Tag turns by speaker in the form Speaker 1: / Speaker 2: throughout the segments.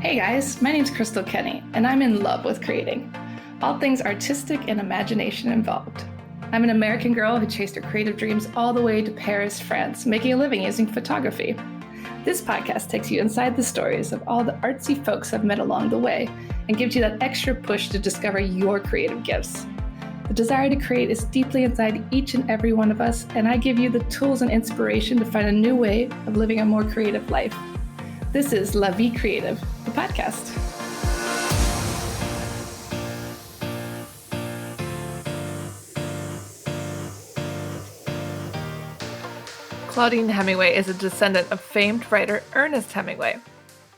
Speaker 1: Hey guys, my name's Crystal Kenny, and I'm in love with creating. All things artistic and imagination involved. I'm an American girl who chased her creative dreams all the way to Paris, France, making a living using photography. This podcast takes you inside the stories of all the artsy folks I've met along the way and gives you that extra push to discover your creative gifts. The desire to create is deeply inside each and every one of us, and I give you the tools and inspiration to find a new way of living a more creative life. This is La Vie Creative, the podcast. Claudine Hemingway is a descendant of famed writer Ernest Hemingway.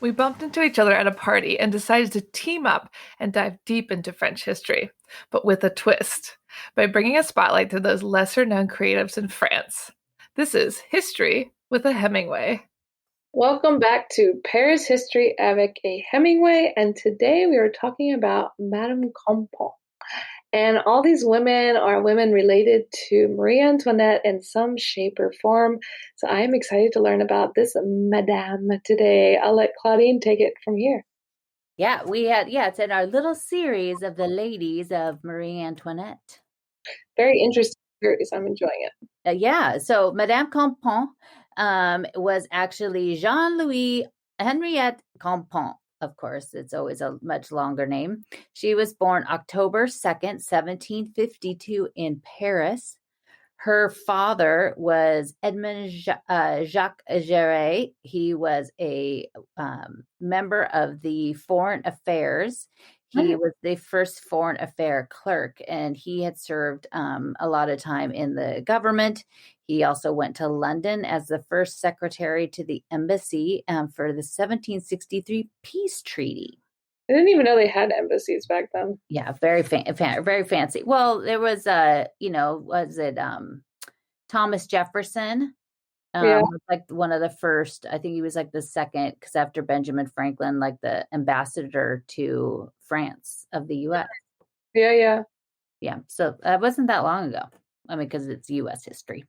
Speaker 1: We bumped into each other at a party and decided to team up and dive deep into French history, but with a twist, by bringing a spotlight to those lesser-known creatives in France. This is History with a Hemingway.
Speaker 2: Welcome back to Paris History avec a Hemingway, and today we are talking about Madame Campan. And all these women are women related to Marie Antoinette in some shape or form. So I am excited to learn about this Madame today. I'll let Claudine take it from here.
Speaker 3: Yeah, it's in our little series of the ladies of Marie Antoinette.
Speaker 2: Very interesting series. I'm enjoying it.
Speaker 3: So Madame Campan was actually Jeanne-Louise Henriette Campa. Of course, it's always a much longer name. She was born October 2nd, 1752 in Paris. Her father was Edmond Jacques Géret. He was a member of the Foreign Affairs. He was the first foreign affair clerk, and he had served a lot of time in the government. He also went to London as the first secretary to the embassy for the 1763 peace treaty.
Speaker 2: I didn't even know they had embassies back then.
Speaker 3: Yeah, very fancy. Well, there was, Thomas Jefferson? Was like one of the first. I think he was like the second, because after Benjamin Franklin, like the ambassador to France of the U.S.
Speaker 2: Yeah.
Speaker 3: So that wasn't that long ago. I mean, because it's U.S. history.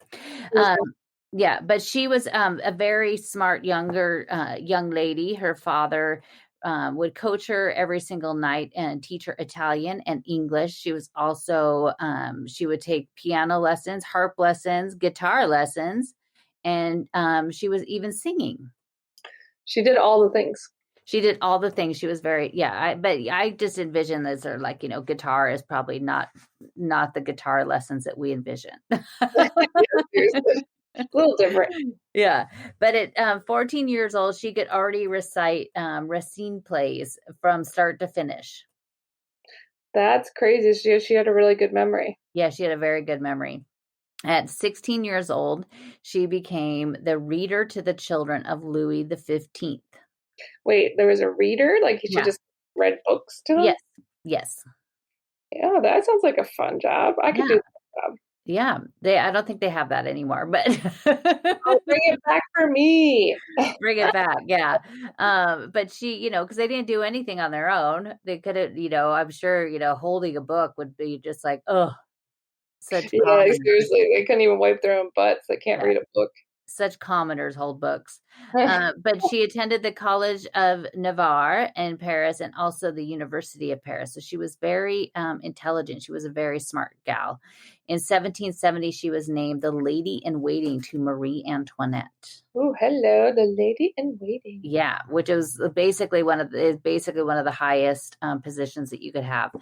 Speaker 3: But she was a very smart young lady. Her father would coach her every single night and teach her Italian and English. She was also she would take piano lessons, harp lessons, guitar lessons. And she was even singing.
Speaker 2: She did all the things.
Speaker 3: She was very, I just envision as her, like, guitar is probably not the guitar lessons that we envision.
Speaker 2: Seriously. A little different.
Speaker 3: Yeah. But at 14 years old, she could already recite Racine plays from start to finish.
Speaker 2: That's crazy. She had a really good memory.
Speaker 3: Yeah, she had a very good memory. At 16 years old, she became the reader to the children of Louis XV.
Speaker 2: Wait, there was a reader? Like she just read books to them?
Speaker 3: Yes.
Speaker 2: Yeah, that sounds like a fun job. I could do that job.
Speaker 3: Yeah, I don't think they have that anymore, but
Speaker 2: oh, bring it back for me.
Speaker 3: Bring it back, yeah. But she, because they didn't do anything on their own. They could have, I'm sure, holding a book would be just like, ugh.
Speaker 2: Seriously, they couldn't even wipe their own butts. They can't read a book.
Speaker 3: Such commoners hold books. But she attended the College of Navarre in Paris and also the University of Paris. So she was very intelligent. She was a very smart gal. In 1770, she was named the lady in waiting to Marie Antoinette.
Speaker 2: Oh, hello, the lady in waiting.
Speaker 3: Yeah, which is basically one of the highest positions that you could have.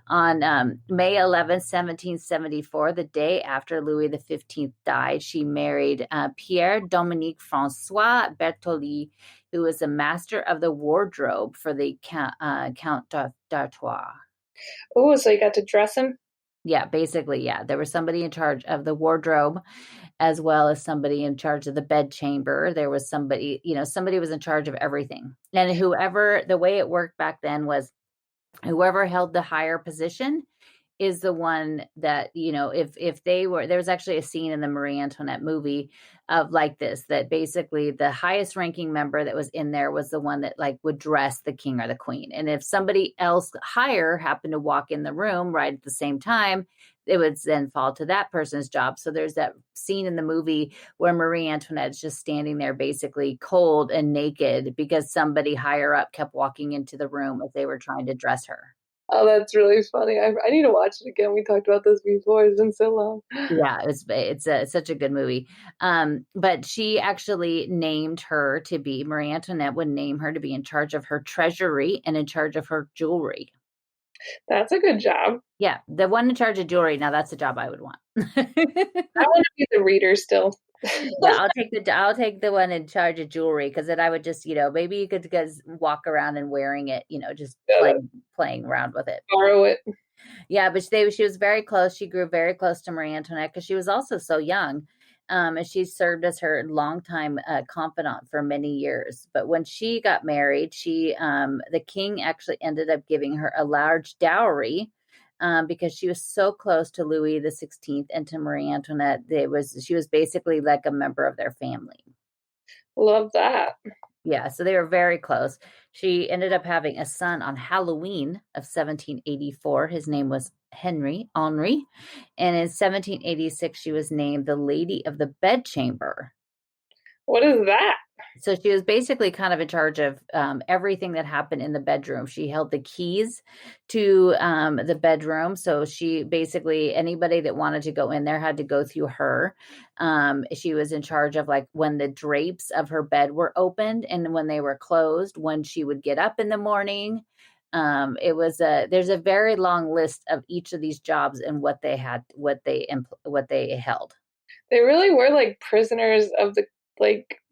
Speaker 3: On May 11, 1774, the day after Louis XV died, she married Pierre Dominique Francois Berthollet, who was a master of the wardrobe for the Count d'Artois.
Speaker 2: Oh, so you got to dress him?
Speaker 3: Yeah, basically, yeah. There was somebody in charge of the wardrobe as well as somebody in charge of the bedchamber. There was somebody was in charge of everything. And the way it worked back then was whoever held the higher position is the one that, if they were, there was actually a scene in the Marie Antoinette movie of like this, that basically the highest ranking member that was in there was the one that like would dress the king or the queen. And if somebody else higher happened to walk in the room right at the same time, then fall to that person's job. So there's that scene in the movie where Marie Antoinette is just standing there basically cold and naked because somebody higher up kept walking into the room as they were trying to dress her.
Speaker 2: Oh, that's really funny. I need to watch it again. We talked about this before. It's been so long.
Speaker 3: Yeah, it's such a good movie. But she actually named her to be, Marie Antoinette would name her to be in charge of her treasury and in charge of her jewelry.
Speaker 2: That's a good job.
Speaker 3: Yeah, the one in charge of jewelry. Now that's a job I would want.
Speaker 2: I want to be the reader still.
Speaker 3: Yeah, I'll take the one in charge of jewelry because then I would just, maybe you could just walk around and wearing it, just playing around with it.
Speaker 2: Borrow it.
Speaker 3: Yeah, but she was very close. She grew very close to Marie Antoinette because she was also so young. And she served as her longtime confidant for many years. But when she got married, the king actually ended up giving her a large dowry because she was so close to Louis XVI and to Marie Antoinette. She was basically like a member of their family.
Speaker 2: Love that.
Speaker 3: Yeah, so they were very close. She ended up having a son on Halloween of 1784. His name was Henri. And in 1786, she was named the Lady of the Bedchamber.
Speaker 2: What is that?
Speaker 3: So she was basically kind of in charge of everything that happened in the bedroom. She held the keys to the bedroom. So she basically, anybody that wanted to go in there had to go through her. She was in charge of like when the drapes of her bed were opened and when they were closed, when she would get up in the morning. There's a very long list of each of these jobs and what they held.
Speaker 2: They really were like prisoners of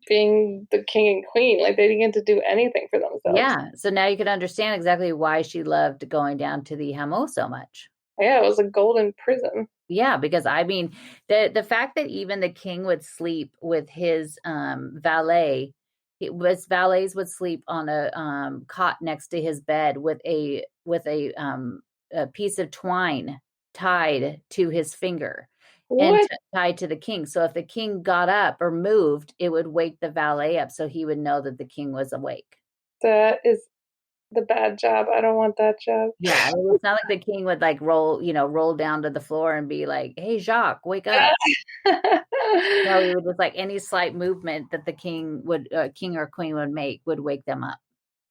Speaker 2: being the king and queen. Like they didn't get to do anything for themselves.
Speaker 3: Yeah. So now you can understand exactly why she loved going down to the Hameau so much.
Speaker 2: Yeah, it was a golden prison.
Speaker 3: Yeah, because I mean, the fact that even the king would sleep with his valet, valets would sleep on a cot next to his bed with a piece of twine tied to his finger.
Speaker 2: What?
Speaker 3: And tied to the king. So if the king got up or moved, it would wake the valet up so he would know that the king was awake.
Speaker 2: That is the bad job. I don't want that job.
Speaker 3: Yeah, it's not like the king would like roll down to the floor and be like, "Hey, Jacques, wake up." No, he would just like any slight movement that the king or queen would make would wake them up.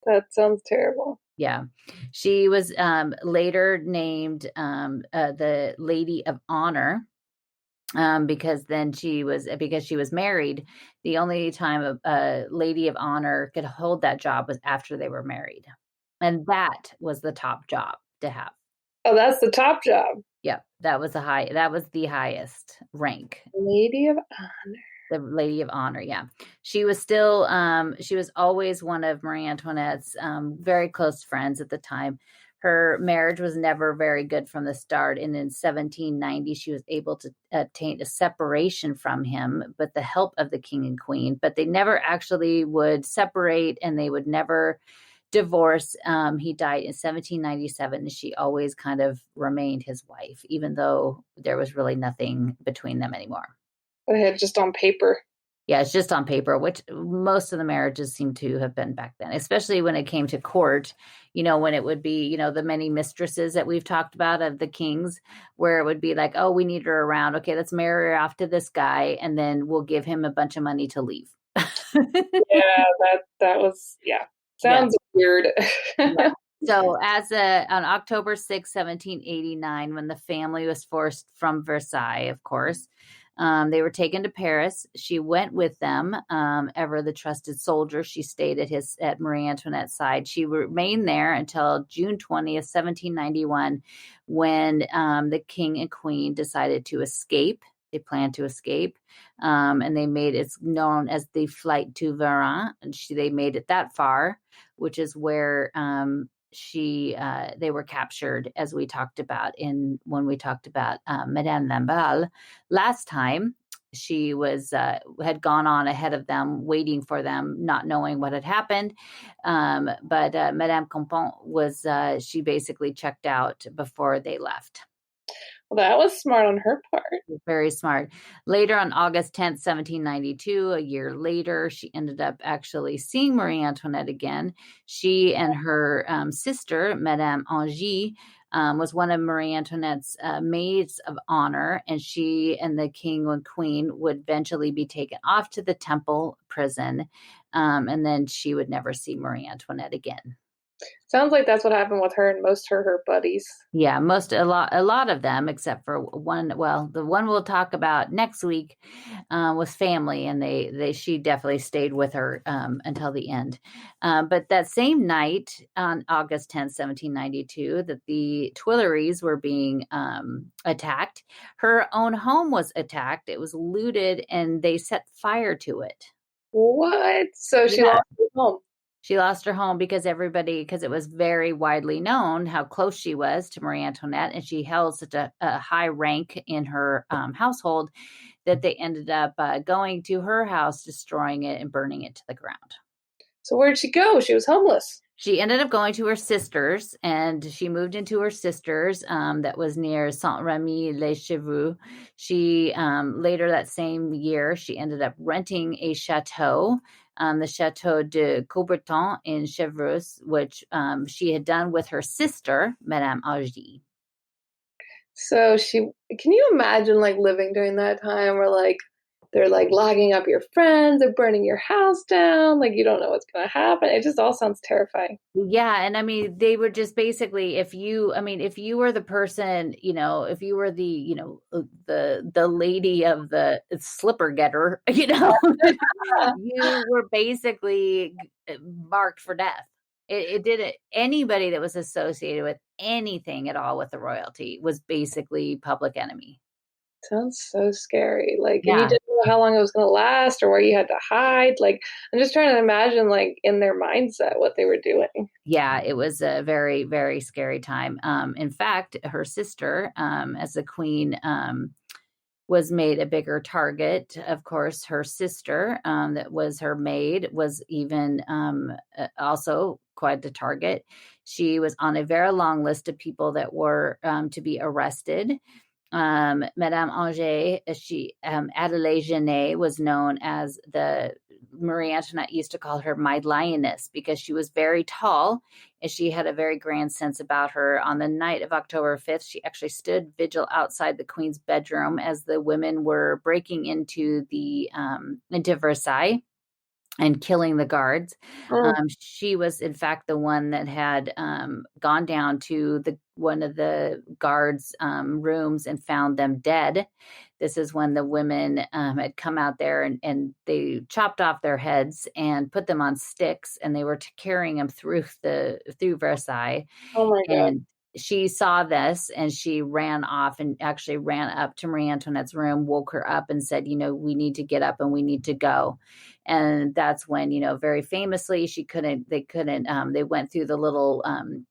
Speaker 2: That sounds terrible.
Speaker 3: Yeah. She was later named the Lady of Honor. Because she was married, the only time a lady of honor could hold that job was after they were married. And that was the top job to have.
Speaker 2: Oh, that's the top job.
Speaker 3: Yep. That was the highest rank.
Speaker 2: Lady of Honor.
Speaker 3: The Lady of Honor. Yeah. She was still, she was always one of Marie Antoinette's very close friends at the time. Her marriage was never very good from the start. And in 1790, she was able to obtain a separation from him, with the help of the king and queen. But they never actually would separate and they would never divorce. He died in 1797. And she always kind of remained his wife, even though there was really nothing between them anymore.
Speaker 2: They had just on paper.
Speaker 3: Yeah, it's just on paper, which most of the marriages seem to have been back then, especially when it came to court, when it would be, the many mistresses that we've talked about of the kings, where it would be like, oh, we need her around. Okay, let's marry her off to this guy, and then we'll give him a bunch of money to leave.
Speaker 2: Yeah, that was, sounds weird.
Speaker 3: Yeah. So on October 6, 1789, when the family was forced from Versailles, of course, they were taken to Paris. She went with them, ever the trusted soldier. She stayed at Marie Antoinette's side. She remained there until June 20th, 1791, when the king and queen decided to escape. They planned to escape, and they made it's known as the flight to Versailles. And they made it that far, which is where they were captured, as we talked about when we talked about Madame Lamballe last time. She had gone on ahead of them, waiting for them, not knowing what had happened. But Madame Campan she basically checked out before they left.
Speaker 2: Well, that was smart on her part.
Speaker 3: Very smart. Later on August 10th, 1792, a year later, she ended up actually seeing Marie Antoinette again. She and her sister, Madame Henri, was one of Marie Antoinette's maids of honor, and she and the king and queen would eventually be taken off to the Temple prison, and then she would never see Marie Antoinette again.
Speaker 2: Sounds like that's what happened with her and most of her buddies.
Speaker 3: Yeah, a lot of them, except for one. Well, the one we'll talk about next week was family, and she definitely stayed with her until the end. But that same night, on August 10th, 1792, that the Tuileries were being attacked. Her own home was attacked. It was looted, and they set fire to it.
Speaker 2: What? So she lost her home.
Speaker 3: She lost her home because it was very widely known how close she was to Marie Antoinette, and she held such a high rank in her household that they ended up going to her house, destroying it and burning it to the ground.
Speaker 2: So where'd she go? She was homeless.
Speaker 3: She ended up going to her sister's, and she moved into her sister's that was near Saint-Rémy-les-Cheveux. She later that same year, she ended up renting a chateau, the Chateau de Coubertin in Chevreuse, which she had done with her sister, Madame Henri.
Speaker 2: So can you imagine like living during that time where like they're like locking up your friends, they're burning your house down, like you don't know what's going to happen. It just all sounds terrifying.
Speaker 3: Yeah, and I mean, they were just basically, if you were the person, if you were the, the lady of the slipper getter, you were basically marked for death. It didn't, anybody that was associated with anything at all with the royalty was basically public enemy.
Speaker 2: Sounds so scary. Like,
Speaker 3: Yeah.
Speaker 2: and you didn't know how long it was going to last or where you had to hide. Like, I'm just trying to imagine, like, in their mindset, what they were doing.
Speaker 3: Yeah, it was a very, very scary time. In fact, her sister, as the queen, was made a bigger target. Of course, her sister, that was her maid, was even also quite the target. She was on a very long list of people that were to be arrested. Madame Angers, Adelaide Genet was known as Marie Antoinette used to call her my lioness because she was very tall and she had a very grand sense about her. On the night of October 5th, she actually stood vigil outside the queen's bedroom as the women were breaking into Versailles and killing the guards. She was, in fact, the one that had gone down to one of the guards' rooms and found them dead. This is when the women had come out there and they chopped off their heads and put them on sticks, and they were carrying them through Versailles.
Speaker 2: Oh my God.
Speaker 3: And she saw this and she ran off and actually ran up to Marie Antoinette's room, woke her up and said, we need to get up and we need to go. And that's when, very famously, they went through the little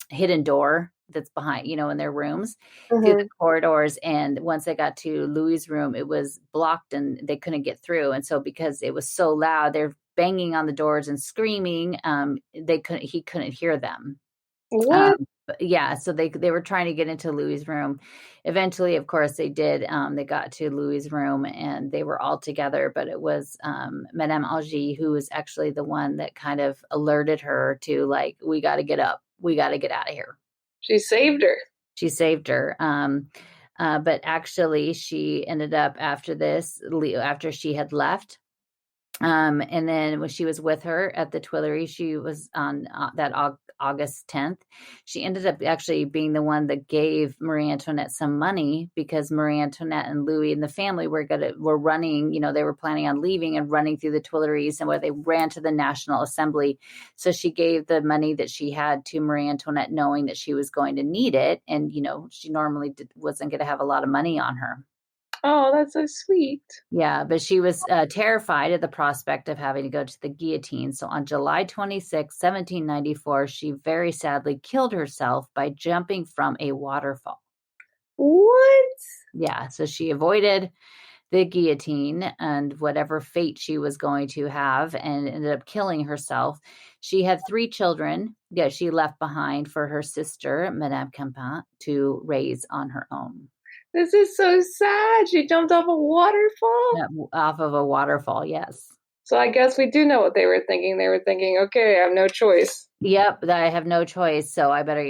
Speaker 3: hidden door that's behind, in their rooms, through the corridors. And once they got to Louis' room, it was blocked and they couldn't get through. And so because it was so loud, they're banging on the doors and screaming. He couldn't hear them.
Speaker 2: What?
Speaker 3: Yeah, so they were trying to get into Louis' room. Eventually, of course, they did. They got to Louis' room and they were all together. But it was Madame Henri who was actually the one that kind of alerted her to, like, we got to get up. We got to get out of here.
Speaker 2: She saved her.
Speaker 3: She saved her. But actually, she ended up after she had left. And then when she was with her at the Tuileries, she was on that August 10th. She ended up actually being the one that gave Marie Antoinette some money because Marie Antoinette and Louis and the family were running, they were planning on leaving and running through the Tuileries, and where they ran to the National Assembly. So she gave the money that she had to Marie Antoinette, knowing that she was going to need it. And, she normally wasn't going to have a lot of money on her.
Speaker 2: Oh, that's so sweet.
Speaker 3: Yeah, but she was terrified at the prospect of having to go to the guillotine. So on July 26, 1794, she very sadly killed herself by jumping from a waterfall.
Speaker 2: What?
Speaker 3: Yeah, so she avoided the guillotine and whatever fate she was going to have and ended up killing herself. She had 3 children that she left behind for her sister, Madame Campan, to raise on her own.
Speaker 2: This is so sad. She jumped off a waterfall?
Speaker 3: Yeah, off of a waterfall, yes.
Speaker 2: So I guess we do know what they were thinking. They were thinking, okay, I have no choice.
Speaker 3: Yep, I have no choice, so I better,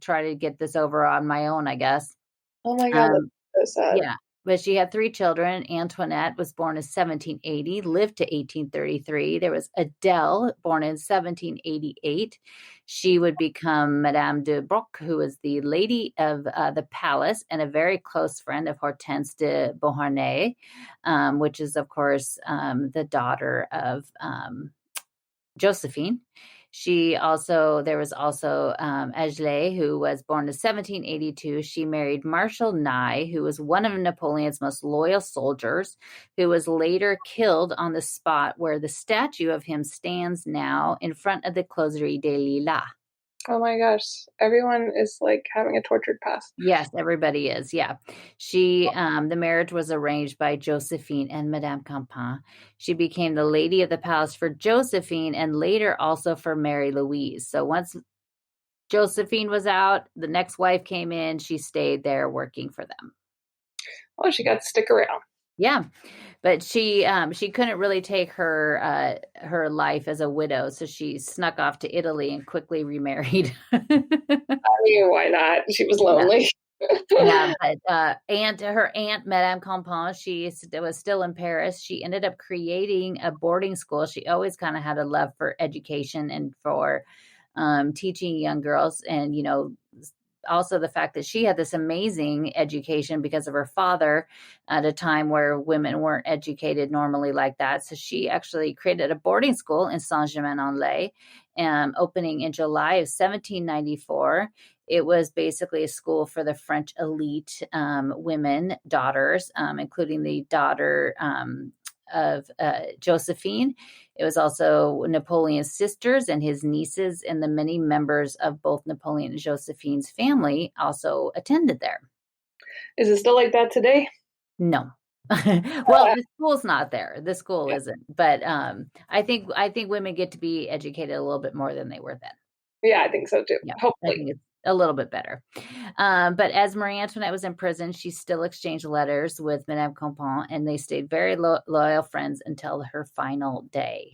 Speaker 3: try to get this over on my own, I guess.
Speaker 2: Oh my God,
Speaker 3: Um,
Speaker 2: that's so sad.
Speaker 3: yeah, but she had 3 children. Antoinette was born in 1780, lived to 1833. There was Adele, born in 1788. She would become Madame de Broc, who was the lady of the palace and a very close friend of Hortense de Beauharnais, which is, of course, the daughter of Josephine. There was also Aglaé, who was born in 1782. She married Marshal Ney, who was one of Napoleon's most loyal soldiers, who was later killed on the spot where the statue of him stands now in front of the Closerie des Lilas.
Speaker 2: Oh my gosh, everyone is like having a tortured past.
Speaker 3: Yes, everybody is. Yeah. The marriage was arranged by Josephine and Madame Campan. She became the lady of the palace for Josephine and later also for Marie Louise. So once Josephine was out, the next wife came in. She stayed there working for them.
Speaker 2: Oh, she got to stick around.
Speaker 3: Yeah, but she couldn't really take her life as a widow, so she snuck off to Italy and quickly remarried.
Speaker 2: I mean, why not? She was lonely.
Speaker 3: Yeah, but her aunt, Madame Campan, she was still in Paris. She ended up creating a boarding school. She always kind of had a love for education and for teaching young girls, and also the fact that she had this amazing education because of her father at a time where women weren't educated normally like that. So she actually created a boarding school in Saint-Germain-en-Laye, opening in July of 1794. It was basically a school for the French elite women, daughters, including the daughter of Josephine. It was also Napoleon's sisters and his nieces, and the many members of both Napoleon and Josephine's family also attended there.
Speaker 2: Is it still like that today?
Speaker 3: No. Well, the school's not there. The school isn't. But I think women get to be educated a little bit more than they were then.
Speaker 2: Yeah, I think so too.
Speaker 3: Yeah,
Speaker 2: Hopefully.
Speaker 3: I think it's a little bit better. But as Marie Antoinette was in prison, she still exchanged letters with Madame Campan, and they stayed very loyal friends until her final day.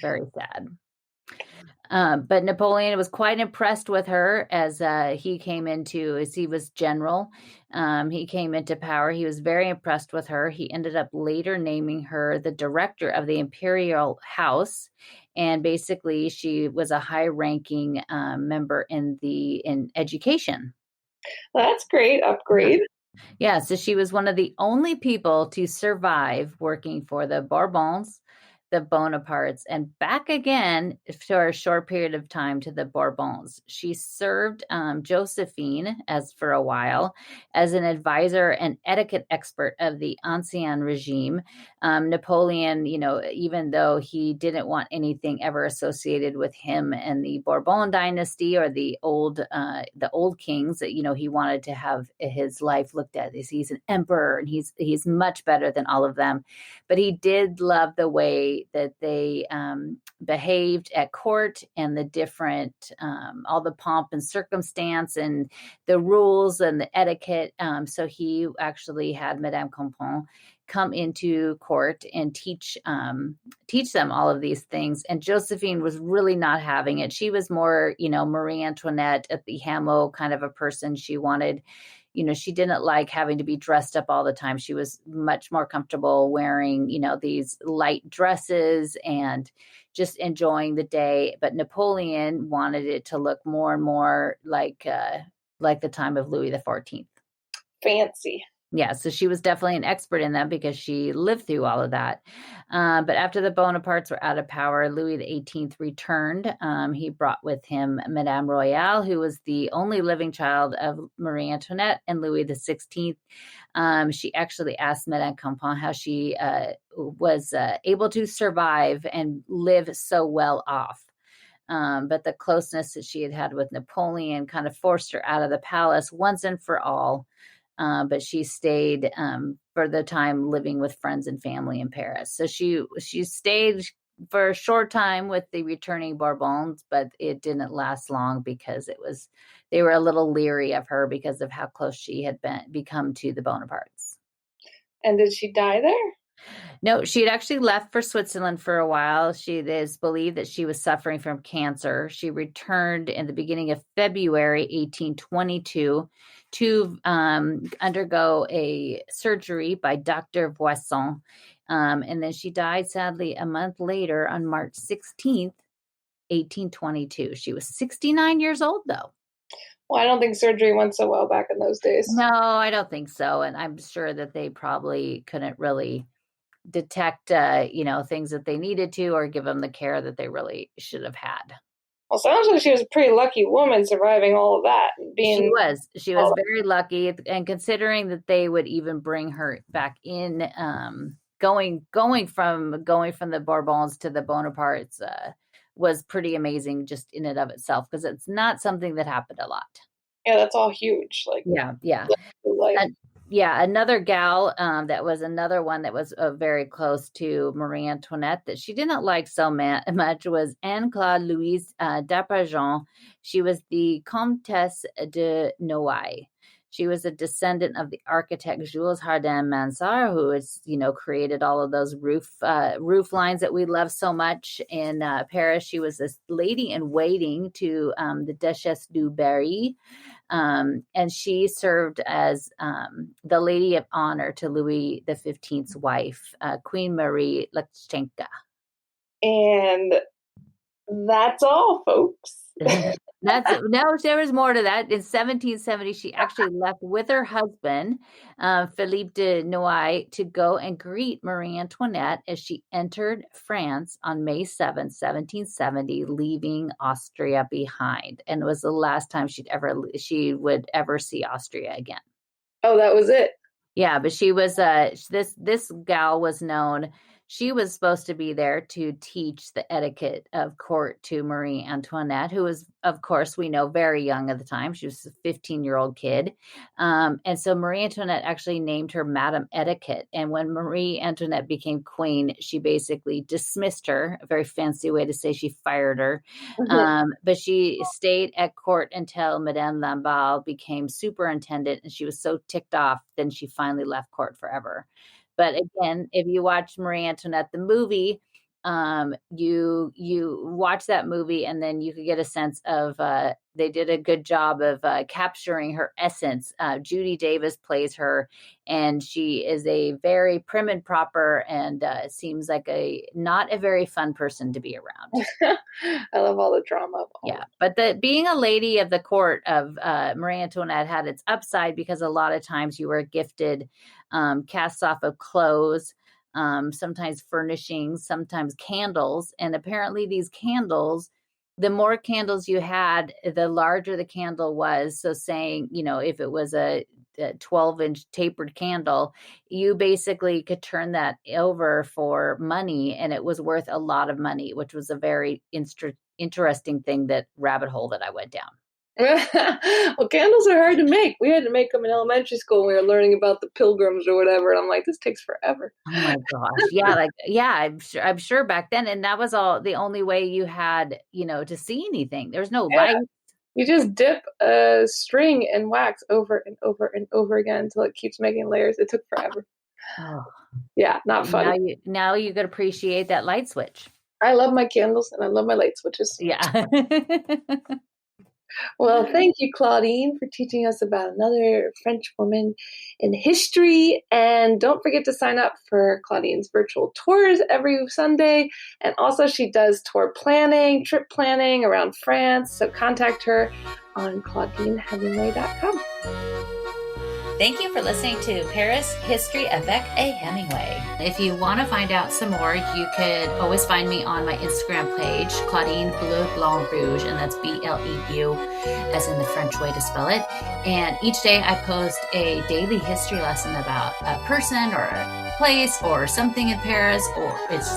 Speaker 3: Very sad. But Napoleon was quite impressed with her as he was general. He came into power. He was very impressed with her. He ended up later naming her the director of the imperial house. And basically she was a high ranking member in education.
Speaker 2: Well, that's great. Upgrade.
Speaker 3: Yeah. So she was one of the only people to survive working for the Bourbons, the Bonapartes, and back again for a short period of time to the Bourbons. She served Josephine for a while as an advisor and etiquette expert of the Ancien regime. Napoleon, even though he didn't want anything ever associated with him and the Bourbon dynasty or the old kings, that he wanted to have his life looked at as he's an emperor and he's much better than all of them. But he did love the way that they behaved at court and the different, all the pomp and circumstance and the rules and the etiquette. So he actually had Madame Campan come into court and teach them all of these things. And Josephine was really not having it. She was more, Marie Antoinette at the Hameau kind of a person. She wanted, she didn't like having to be dressed up all the time. She was much more comfortable wearing, these light dresses and just enjoying the day. But Napoleon wanted it to look more and more like the time of Louis XIV.
Speaker 2: Fancy.
Speaker 3: Yeah, so she was definitely an expert in that because she lived through all of that. But after the Bonapartes were out of power, Louis XVIII returned. He brought with him Madame Royale, who was the only living child of Marie Antoinette and Louis XVI. She actually asked Madame Campan how she was able to survive and live so well off. But the closeness that she had with Napoleon kind of forced her out of the palace once and for all. But she stayed for the time living with friends and family in Paris. So she stayed for a short time with the returning Bourbons, but it didn't last long because they were a little leery of her because of how close she had become to the Bonapartes.
Speaker 2: And did she die there?
Speaker 3: No, she had actually left for Switzerland for a while. She is believed that she was suffering from cancer. She returned in the beginning of February 1822 to undergo a surgery by Dr. Voisin. And then she died, sadly, a month later on March 16th, 1822. She was 69 years old, though.
Speaker 2: Well, I don't think surgery went so well back in those days.
Speaker 3: No, I don't think so. And I'm sure that they probably couldn't really detect, things that they needed to or give them the care that they really should have had.
Speaker 2: Well, sounds like she was a pretty lucky woman surviving all of that.
Speaker 3: She was very lucky. And considering that they would even bring her back in, going from the Bourbons to the Bonapartes, was pretty amazing just in and of itself, because it's not something that happened a lot.
Speaker 2: Yeah, that's all huge.
Speaker 3: Another gal that was another one that was very close to Marie Antoinette that she didn't like so much was Anne-Claude Louise d'Arpajon. She was the Comtesse de Noailles. She was a descendant of the architect Jules Hardin Mansart, who has, created all of those roof lines that we love so much in Paris. She was this lady in waiting to the Duchesse du Berry, and she served as the lady of honor to Louis XV's wife, Queen Marie Leczenka.
Speaker 2: And that's all, folks.
Speaker 3: No, there was more to that. In 1770, she actually left with her husband, Philippe de Noailles, to go and greet Marie Antoinette as she entered France on May 7th, 1770, leaving Austria behind. And it was the last time she would ever see Austria again.
Speaker 2: Oh, that was it.
Speaker 3: Yeah, but she was this gal was known. She was supposed to be there to teach the etiquette of court to Marie Antoinette, who was, of course, we know, very young at the time. She was a 15-year-old kid. And so Marie Antoinette actually named her Madame Etiquette. And when Marie Antoinette became queen, she basically dismissed her, a very fancy way to say she fired her. Mm-hmm. But she stayed at court until Madame Lamballe became superintendent, and she was so ticked off, then she finally left court forever. But again, if you watch Marie Antoinette, the movie, you watch that movie and then you could get a sense of, they did a good job of capturing her essence. Judy Davis plays her, and she is a very prim and proper and seems like not a very fun person to be around.
Speaker 2: I love all the drama.
Speaker 3: Yeah, but being a lady of the court of Marie Antoinette had its upside, because a lot of times you were gifted casts off of clothes, sometimes furnishings, sometimes candles. And apparently these candles, the more candles you had, the larger the candle was. So saying, if it was a 12-inch tapered candle, you basically could turn that over for money, and it was worth a lot of money, which was a very interesting thing, that rabbit hole that I went down.
Speaker 2: Well, candles are hard to make. We had to make them in elementary school when we were learning about the Pilgrims or whatever. And I'm like, this takes forever.
Speaker 3: Oh my gosh. Yeah. I'm sure back then. And that was the only way you had, to see anything. There's no light.
Speaker 2: You just dip a string in wax over and over and over again until it keeps making layers. It took forever.
Speaker 3: Oh.
Speaker 2: Yeah, not fun.
Speaker 3: Now you could appreciate that light switch.
Speaker 2: I love my candles and I love my light switches.
Speaker 3: Yeah.
Speaker 2: Well, thank you, Claudine, for teaching us about another French woman in history. And don't forget to sign up for Claudine's virtual tours every Sunday. And also she does tour planning, trip planning around France. So contact her on ClaudineHemingway.com.
Speaker 3: Thank you for listening to Paris History Avec a Hemingway. If you want to find out some more, you could always find me on my Instagram page, Claudine Bleu Blanc Rouge, and that's BLEU, as in the French way to spell it. And each day I post a daily history lesson about a person or a place or something in Paris, or it's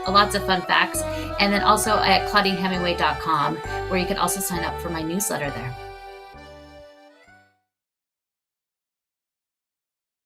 Speaker 3: lots of fun facts. And then also at ClaudineHemingway.com, where you can also sign up for my newsletter there.